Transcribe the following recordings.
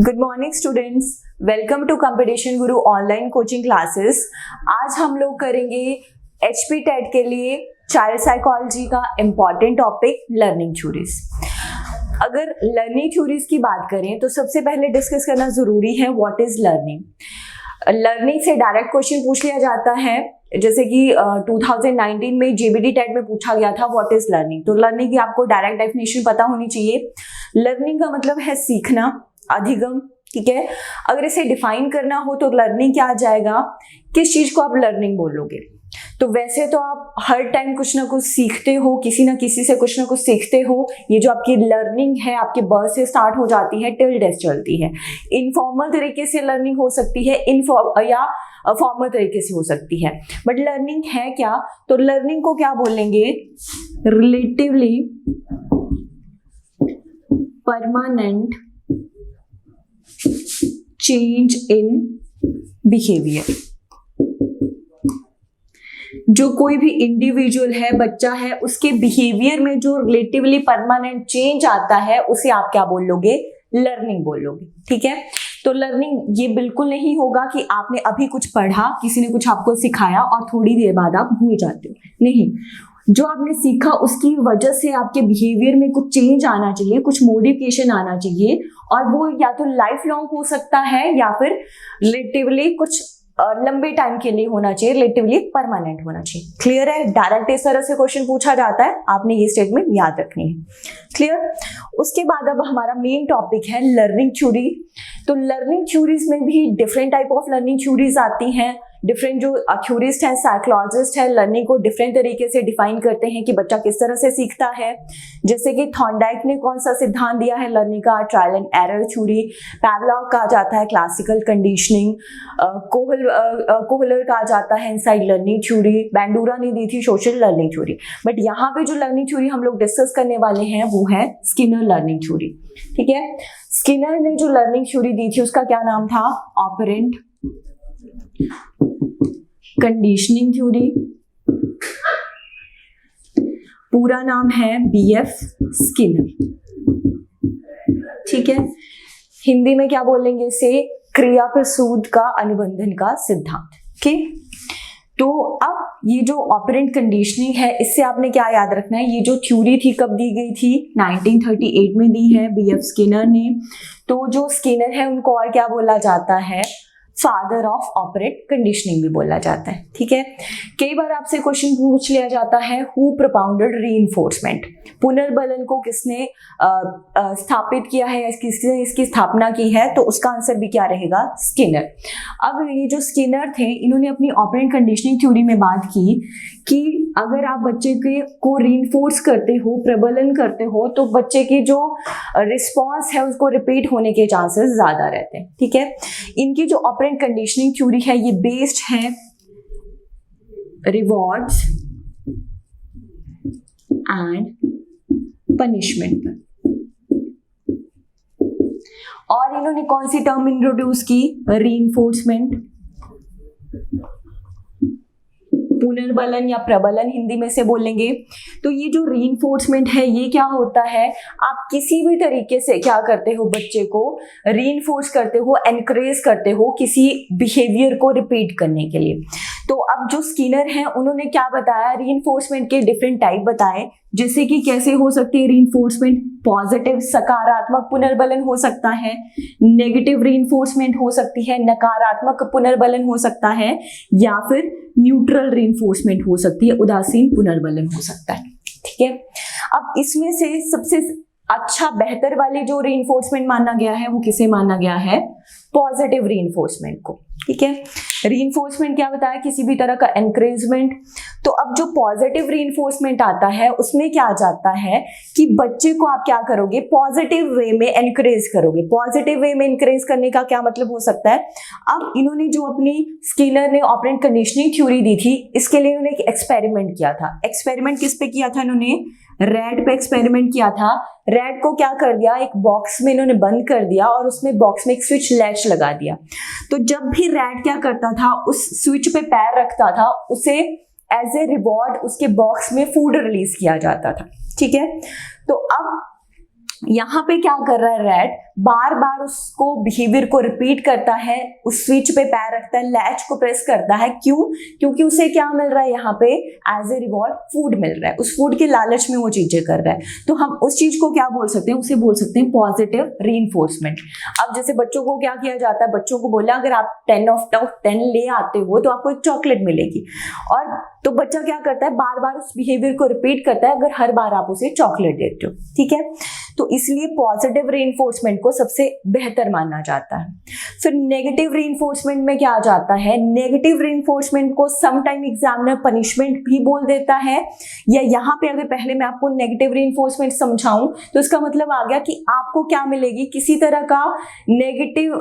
Good morning students, welcome to competition Guru online coaching classes. आज हम लोग करेंगे एचपी टेट के लिए चाइल्ड साइकोलॉजी का इम्पॉर्टेंट टॉपिक लर्निंग थ्योरीज। अगर लर्निंग थ्योरीज की बात करें तो सबसे पहले डिस्कस करना जरूरी है व्हाट इज लर्निंग। लर्निंग से डायरेक्ट क्वेश्चन पूछ लिया जाता है, जैसे कि 2019 में जेबीडी टेट में पूछा गया था व्हाट इज लर्निंग। तो लर्निंग की आपको डायरेक्ट डेफिनेशन पता होनी चाहिए। लर्निंग का मतलब है सीखना, अधिगम, ठीक है। अगर इसे डिफाइन करना हो तो लर्निंग क्या आ जाएगा, किस चीज को आप लर्निंग बोलोगे। तो वैसे तो आप हर टाइम कुछ ना कुछ सीखते हो, किसी ना किसी से कुछ ना कुछ सीखते हो। ये जो आपकी लर्निंग है आपके बर्थ से स्टार्ट हो जाती है, टिल डेथ चलती है। इनफॉर्मल तरीके से लर्निंग हो सकती है, या फॉर्मल तरीके से हो सकती है। बट लर्निंग है क्या, तो लर्निंग को क्या बोलेंगे, relatively permanent change in behaviour. जो कोई भी इंडिविजुअल है, बच्चा है, उसके बिहेवियर में जो रिलेटिवली परमानेंट चेंज आता है उसे आप क्या बोलोगे, लर्निंग बोलोगे, ठीक है। तो लर्निंग ये बिल्कुल नहीं होगा कि आपने अभी कुछ पढ़ा, किसी ने कुछ आपको सिखाया और थोड़ी देर बाद आप भूल जाते हो, नहीं। जो आपने सीखा उसकी वजह से आपके बिहेवियर में कुछ चेंज आना चाहिए, कुछ मॉडिफिकेशन आना चाहिए, और वो या तो लाइफ लॉन्ग हो सकता है या फिर रिलेटिवली कुछ लंबे टाइम के लिए होना चाहिए, रिलेटिवली परमानेंट होना चाहिए। क्लियर है। डायरेक्ट इस तरह से क्वेश्चन पूछा जाता है, आपने ये स्टेटमेंट याद रखनी है। क्लियर। उसके बाद अब हमारा मेन टॉपिक है लर्निंग थ्योरी। तो लर्निंग थ्योरीज में भी different type of learning theories आती हैं। डिफरेंट जो थ्योरिस्ट हैं, साइकोलॉजिस्ट है, लर्निंग को डिफरेंट तरीके से डिफाइन करते हैं कि बच्चा किस तरह से सीखता है। जैसे कि थॉर्नडाइक ने कौन सा सिद्धांत दिया है लर्निंग का, ट्रायल एंड एरर थ्योरी। पैवलॉव कहा जाता है क्लासिकल कंडीशनिंग। कोहलर कहा जाता है इनसाइड लर्निंग थ्योरी। बैंडूरा ने दी थी सोशल लर्निंग थ्योरी। बट यहाँ पे जो लर्निंग थ्योरी हम लोग डिस्कस करने वाले हैं वो है स्किनर लर्निंग थ्योरी, ठीक है। स्किनर ने जो लर्निंग थ्योरी दी थी उसका क्या नाम था, ऑपरेंट कंडीशनिंग थ्योरी। पूरा नाम है बीएफ स्किनर, ठीक है। हिंदी में क्या बोलेंगे इसे, क्रिया प्रसूत का अनुबंधन का सिद्धांत, ठीक। तो अब ये जो ऑपरेंट कंडीशनिंग है, इससे आपने क्या याद रखना है, ये जो थ्योरी थी कब दी गई थी, 1938 में दी है बीएफ स्किनर ने। तो जो स्किनर है उनको और क्या बोला जाता है, फादर ऑफ ऑपरेंट कंडीशनिंग भी बोला जाता है, ठीक है। कई बार आपसे क्वेश्चन पूछ लिया जाता है, हु प्रोपाउंडेड रीइंफोर्समेंट, पुनर्बलन को किसने स्थापित किया है, किसने इसकी स्थापना की है, तो उसका आंसर भी क्या रहेगा, स्किनर। अब ये जो स्किनर थे, इन्होंने अपनी ऑपरेंट कंडीशनिंग थ्योरी में बात की कि अगर आप बच्चे को रीइंफोर्स करते हो, प्रबलन करते हो, तो बच्चे की जो रिस्पॉन्स है उसको रिपीट होने के चांसेस ज्यादा रहते हैं, ठीक है। इनकी जो ऑपरेंट कंडीशनिंग थ्योरी है ये बेस्ड है रिवॉर्ड्स एंड पनिशमेंट पर। और इन्होंने कौन सी टर्म इंट्रोड्यूस की, रीइंफोर्समेंट, पुनर्बलन या प्रबलन हिंदी में से बोलेंगे। तो ये जो रीइंफोर्समेंट है ये क्या होता है, आप किसी भी तरीके से क्या करते हो, बच्चे को रीइंफोर्स करते हो, एनकरेज करते हो किसी बिहेवियर को रिपीट करने के लिए। तो अब जो स्किनर हैं उन्होंने क्या बताया, रीइंफोर्समेंट के डिफरेंट टाइप बताए, जैसे कि कैसे हो सकती है रीइंफोर्समेंट, पॉजिटिव सकारात्मक पुनर्बलन हो सकता है, नेगेटिव रीइंफोर्समेंट हो सकती है, नकारात्मक पुनर्बलन हो सकता है, या फिर न्यूट्रल रीइंफोर्समेंट हो सकती है, उदासीन पुनर्बलन हो सकता है, ठीक है। अब इसमें से सबसे अच्छा बेहतर वाली जो रीइंफोर्समेंट माना गया है वो किसे माना गया है, पॉजिटिव रीइंफोर्समेंट को, ठीक है। रीइंफोर्समेंट क्या बताया, किसी भी तरह का एनकरेजमेंट। तो अब जो पॉजिटिव रीइंफोर्समेंट आता है उसमें क्या आ जाता है कि बच्चे को आप क्या करोगे, पॉजिटिव वे में एनकरेज करोगे। पॉजिटिव वे में एनकरेज करने का क्या मतलब हो सकता है, अब इन्होंने जो अपनी स्किनर ने ऑपरेंट कंडीशनिंग थ्योरी दी थी, इसके लिए इन्होंने एक एक्सपेरिमेंट किया था। एक्सपेरिमेंट किस पे किया था, इन्होंने रेड पे एक्सपेरिमेंट किया था। रेड को क्या कर दिया, एक बॉक्स में इन्होंने बंद कर दिया और उसमें बॉक्स में एक स्विच लैच लगा दिया। तो जब भी रेड क्या करता था, उस स्विच पे पैर रखता था, उसे एज ए रिवॉर्ड उसके बॉक्स में फूड रिलीज किया जाता था, ठीक है। तो अब यहाँ पे क्या कर रहा है रेड, बार बार उसको बिहेवियर को रिपीट करता है, उस स्विच पे पैर रखता है, लैच को प्रेस करता है, क्यों? क्योंकि उसे क्या मिल रहा है यहाँ पे, एज ए रिवॉर्ड फूड मिल रहा है, उस फूड के लालच में वो चीजें कर रहा है। तो हम उस चीज को क्या बोल सकते हैं, उसे बोल सकते हैं पॉजिटिव रीइंफोर्समेंट। अब जैसे बच्चों को क्या किया जाता है, बच्चों को बोला अगर आप 10 ऑफ 10 ले आते हो तो आपको एक चॉकलेट मिलेगी, और तो बच्चा क्या करता है, बार बार उस बिहेवियर को रिपीट करता है अगर हर बार आप उसे चॉकलेट देते हो, ठीक है। तो इसलिए पॉजिटिव रीइंफोर्समेंट को सबसे बेहतर माना जाता है। फिर नेगेटिव रीइंफोर्समेंट में क्या आ जाता है, नेगेटिव रीइंफोर्समेंट को सम टाइम एग्जामिनर पनिशमेंट भी बोल देता है, या यहाँ पे अगर पहले मैं आपको नेगेटिव रीइंफोर्समेंट समझाऊं तो इसका मतलब आ गया कि आपको क्या मिलेगी, किसी तरह का नेगेटिव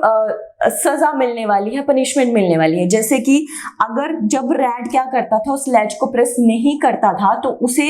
सजा मिलने वाली है, पनिशमेंट मिलने वाली है। जैसे कि अगर जब रैट क्या करता था, उस लैच को प्रेस नहीं करता था तो उसे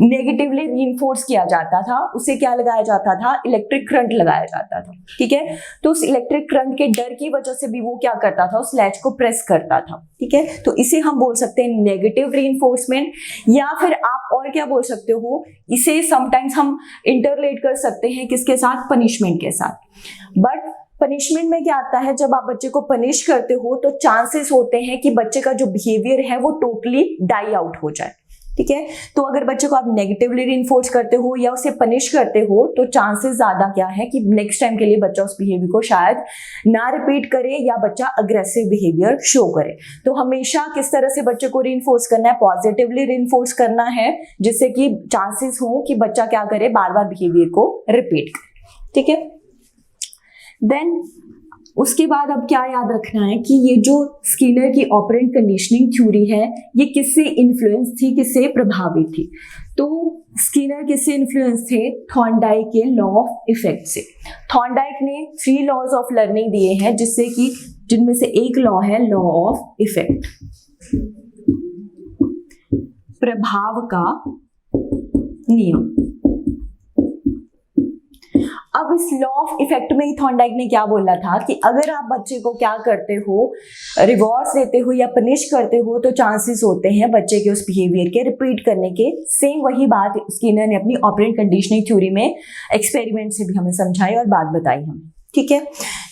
नेगेटिवली रीइंफोर्स किया जाता था, उसे क्या लगाया जाता था, इलेक्ट्रिक करंट लगाया जाता था, ठीक है। तो उस इलेक्ट्रिक करंट के डर की वजह से भी वो क्या करता था, उस लैच को प्रेस करता था, ठीक है। तो इसे हम बोल सकते हैं नेगेटिव रीइंफोर्समेंट, या फिर आप और क्या बोल सकते हो, इसे समटाइम्स हम इंटरलेट कर सकते हैं किसके साथ, पनिशमेंट के साथ। बट पनिशमेंट में क्या आता है, जब आप बच्चे को पनिश करते हो तो चांसेस होते हैं कि बच्चे का जो बिहेवियर है वो टोटली डाई आउट हो जाए, ठीक है। तो अगर बच्चे को आप नेगेटिवली रीइंफोर्स करते हो या उसे पनिश करते हो तो चांसेस ज्यादा क्या है कि नेक्स्ट टाइम के लिए बच्चा उस बिहेवियर को शायद ना रिपीट करे या बच्चा अग्रेसिव बिहेवियर शो करे। तो हमेशा किस तरह से बच्चे को रीइंफोर्स करना है, पॉजिटिवली रीइंफोर्स करना है, जिससे कि चांसेस हो कि बच्चा क्या करे, बार बार बिहेवियर को रिपीट करे, ठीक है। देन उसके बाद अब क्या याद रखना है कि ये जो स्किनर की ऑपरेंट कंडीशनिंग थ्योरी है ये किससे इन्फ्लुएंस थी, किससे प्रभावित थी। तो स्किनर किससे इन्फ्लुएंस थे, थॉर्नडाइक के लॉ ऑफ इफेक्ट से। थॉर्नडाइक ने 3 लॉज ऑफ लर्निंग दिए हैं, जिससे कि जिनमें से एक लॉ है लॉ ऑफ इफेक्ट, प्रभाव का नियम। अब इस लॉ ऑफ इफेक्ट में ही थॉर्नडाइक ने क्या बोला था कि अगर आप बच्चे को क्या करते हो, रिवॉर्ड्स देते हो या पनिश करते हो तो चांसेस होते हैं बच्चे के उस बिहेवियर के रिपीट करने के। सेम वही बात स्किनर ने अपनी ऑपरेंट कंडीशनिंग थ्योरी में एक्सपेरिमेंट से भी हमें समझाई और बात बताई हमें, ठीक है।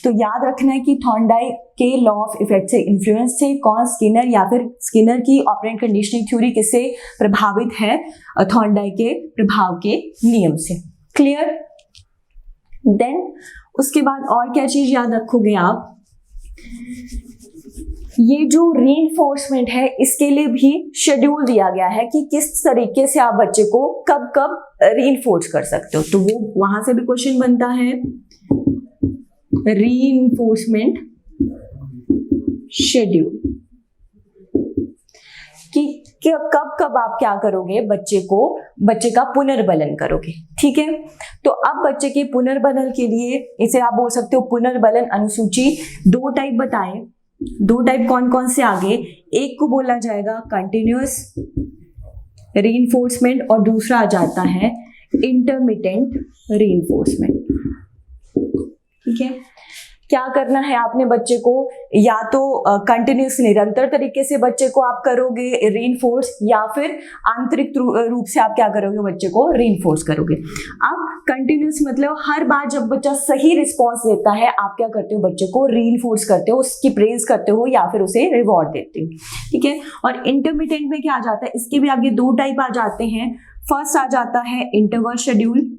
तो याद रखना है कि थॉर्नडाइक के लॉ ऑफ इफेक्ट से इन्फ्लुएंस से कौन, स्किनर, या फिर स्किनर की ऑपरेंट कंडीशनिंग थ्योरी किससे प्रभावित है, थॉर्नडाइक के प्रभाव के नियम से। क्लियर। देन उसके बाद और क्या चीज याद रखोगे आप, ये जो रीइंफोर्समेंट है इसके लिए भी शेड्यूल दिया गया है कि किस तरीके से आप बच्चे को कब कब रीइंफोर्स कर सकते हो। तो वो वहां से भी क्वेश्चन बनता है, रीइंफोर्समेंट शेड्यूल, कि कब कब आप क्या करोगे, बच्चे का पुनर्बलन करोगे, ठीक है। तो अब बच्चे के पुनर्बलन के लिए इसे आप बोल सकते हो पुनर्बलन अनुसूची। 2 टाइप बताए, 2 टाइप कौन कौन से आगे, एक को बोला जाएगा कंटिन्यूअस रीइंफोर्समेंट और दूसरा आ जाता है इंटरमिटेंट रीइंफोर्समेंट, ठीक है। क्या करना है आपने बच्चे को, या तो कंटिन्यूस निरंतर तरीके से बच्चे को आप करोगे रीइंफोर्स, या फिर आंतरिक रूप से आप क्या करोगे, बच्चे को रीइंफोर्स करोगे। अब कंटिन्यूस मतलब हर बार जब बच्चा सही रिस्पॉन्स देता है आप क्या करते हो, बच्चे को रीइंफोर्स करते हो, उसकी प्रेज करते हो या फिर उसे रिवॉर्ड देते हो, ठीक है। और इंटरमिटेंट में क्या आ जाता है, इसके भी आगे 2 टाइप आ जाते हैं। फर्स्ट आ जाता है इंटरवल शेड्यूल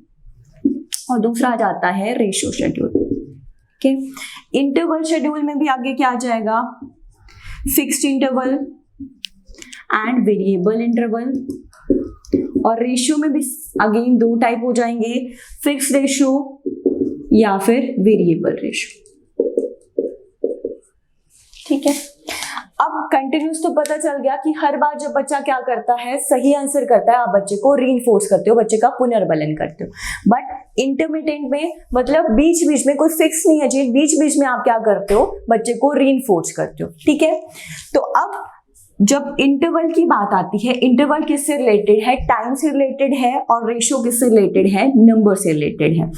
और दूसरा आ जाता है ratio schedule, okay. Interval schedule में भी आगे क्या आ जाएगा, fixed interval and variable interval, और रेशियो में भी अगेन 2 टाइप हो जाएंगे, फिक्स्ड रेशियो या फिर वेरिएबल रेशियो, ठीक है। अब कंटिन्यूस तो पता चल गया कि हर बार जब बच्चा क्या करता है, सही आंसर करता है, आप बच्चे को रीइंफोर्स करते हो, बच्चे का पुनर्बलन करते हो। बट इंटरमिटेंट में मतलब बीच बीच में कोई फिक्स नहीं है चीज, बीच बीच में आप क्या करते हो, बच्चे को रीइंफोर्स करते हो, ठीक है। तो अब जब इंटरवल की बात आती है, इंटरवल किससे रिलेटेड है, टाइम से रिलेटेड है, और रेशियो किससे रिलेटेड है, नंबर से रिलेटेड है।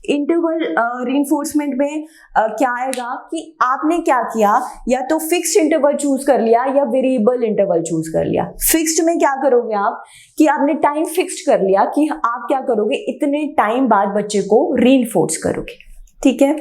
इंटरवल रीइंफोर्समेंट में क्या आएगा कि आपने क्या किया, या तो फिक्स्ड इंटरवल चूज कर लिया या वेरिएबल इंटरवल चूज कर लिया। फिक्स्ड में क्या करोगे आप कि आपने टाइम फिक्स्ड कर लिया कि आप क्या करोगे, इतने टाइम बाद बच्चे को रीइंफोर्स करोगे, ठीक है।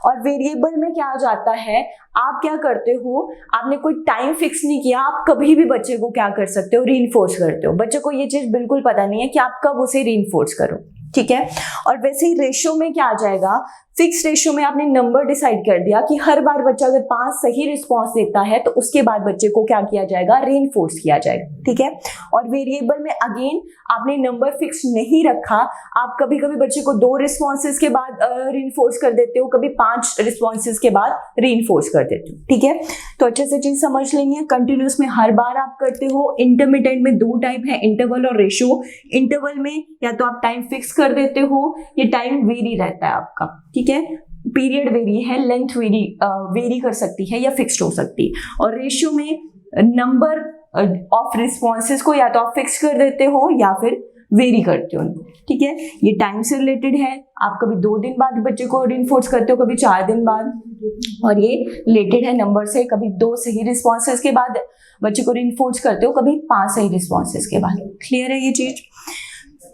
और वेरिएबल में क्या आ जाता है, आप क्या करते हो, आपने कोई टाइम फिक्स नहीं किया, आप कभी भी बच्चे को क्या कर सकते हो, रीइंफोर्स करते हो। बच्चे को ये चीज बिल्कुल पता नहीं है कि आप कब उसे रीइंफोर्स करो, ठीक है। और वैसे ही रेशो में क्या आ जाएगा, फिक्स रेशो में आपने नंबर डिसाइड कर दिया कि हर बार बच्चा अगर 5 सही रिस्पॉन्स देता है तो उसके बाद बच्चे को क्या किया जाएगा, रीइंफोर्स किया जाएगा, ठीक है। और वेरिएबल में अगेन आपने नंबर फिक्स नहीं रखा, आप कभी कभी बच्चे को 2 रिस्पॉन्सेज के बाद रीइंफोर्स कर देते हो, कभी 5 रिस्पॉन्सेज के बाद रीइंफोर्स कर देते हो, ठीक है। तो अच्छे से चीज समझ लेनी है। कंटिन्यूअस में हर बार आप करते हो। इंटरमिटेंट में 2 टाइप है, इंटरवल और रेशो। इंटरवल में या तो आप टाइम फिक्स कर देते हो, ये टाइम वेरी रहता है आपका, ठीक है। पीरियड वेरी है, लेंथ वेरी कर सकती है या फिक्स्ड हो सकती है। और रेशियो में नंबर ऑफ रिस्पॉन्सेज को या तो आप फिक्स कर देते हो या फिर वेरी करते हो, ठीक है। ये टाइम से रिलेटेड है, आप कभी 2 दिन बाद बच्चे को रीइंफोर्स करते हो, कभी 4 दिन बाद। और ये रिलेटेड है नंबर से, कभी 2 सही रिस्पॉन्सेज के बाद बच्चे को रीइंफोर्स करते हो, कभी 5 सही रिस्पॉन्सेज के बाद। क्लियर है ये चीज।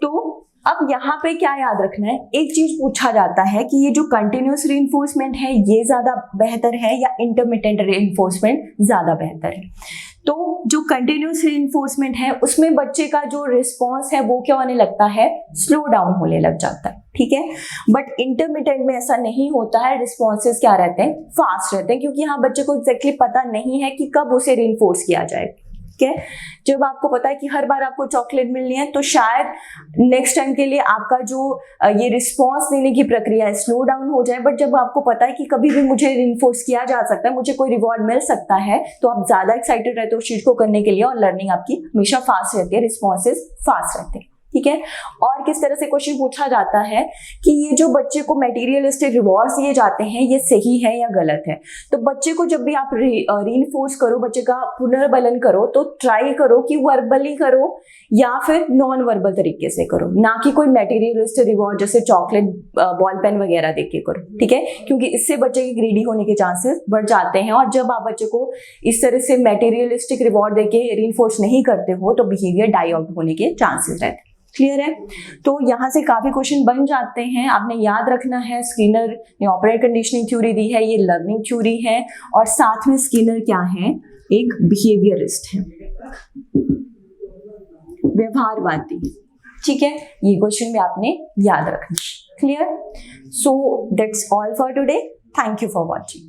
तो अब यहाँ पे क्या याद रखना है, एक चीज पूछा जाता है कि ये जो कंटिन्यूअस रीइंफोर्समेंट है ये ज्यादा बेहतर है या इंटरमिटेंट रीइंफोर्समेंट ज्यादा बेहतर है। तो जो कंटिन्यूअस रीइंफोर्समेंट है उसमें बच्चे का जो रिस्पॉन्स है वो क्या होने लगता है, स्लो डाउन होने लग जाता है, ठीक है। बट इंटरमिटेंट में ऐसा नहीं होता है, रिस्पॉन्सेज क्या रहते हैं, फास्ट रहते हैं, क्योंकि यहाँ बच्चे को एग्जैक्टली पता नहीं है कि कब उसे रीइंफोर्स किया जाए, ठीक है। जब आपको पता है कि हर बार आपको चॉकलेट मिलनी है तो शायद नेक्स्ट टाइम के लिए आपका जो ये रिस्पॉन्स देने की प्रक्रिया है स्लो डाउन हो जाए। बट जब आपको पता है कि कभी भी मुझे रिइंफोर्स किया जा सकता है, मुझे कोई रिवॉर्ड मिल सकता है, तो आप ज्यादा एक्साइटेड रहते हो उस चीज को करने के लिए और लर्निंग आपकी हमेशा फास्ट रहती है, रिस्पॉन्सेज फास्ट रहते हैं, ठीक है। और किस तरह से क्वेश्चन पूछा जाता है कि ये जो बच्चे को मटेरियलिस्टिक रिवॉर्ड्स दिए जाते हैं ये सही है या गलत है। तो बच्चे को जब भी आप रीइंफोर्स करो, बच्चे का पुनर्बलन करो, तो ट्राई करो कि वर्बली करो या फिर नॉन वर्बल तरीके से करो, ना कि कोई मटेरियलिस्टिक रिवॉर्ड जैसे चॉकलेट, बॉल पेन वगैरह दे के करो, ठीक है। क्योंकि इससे बच्चे के ग्रीडी होने के चांसेस बढ़ जाते हैं। और जब आप बच्चे को इस तरह से मटेरियलिस्टिक रिवॉर्ड देके रीइंफोर्स नहीं करते हो तो बिहेवियर डाई आउट होने के चांसेस रहते हैं। क्लियर है। तो यहाँ से काफी क्वेश्चन बन जाते हैं। आपने याद रखना है स्किनर ने ऑपरेट कंडीशनिंग थ्योरी दी है, ये लर्निंग थ्योरी है, और साथ में स्किनर क्या है, एक बिहेवियरिस्ट है, व्यवहारवादी, ठीक है। ये क्वेश्चन भी आपने याद रखना। Clear. So that's all for today. Thank you for watching.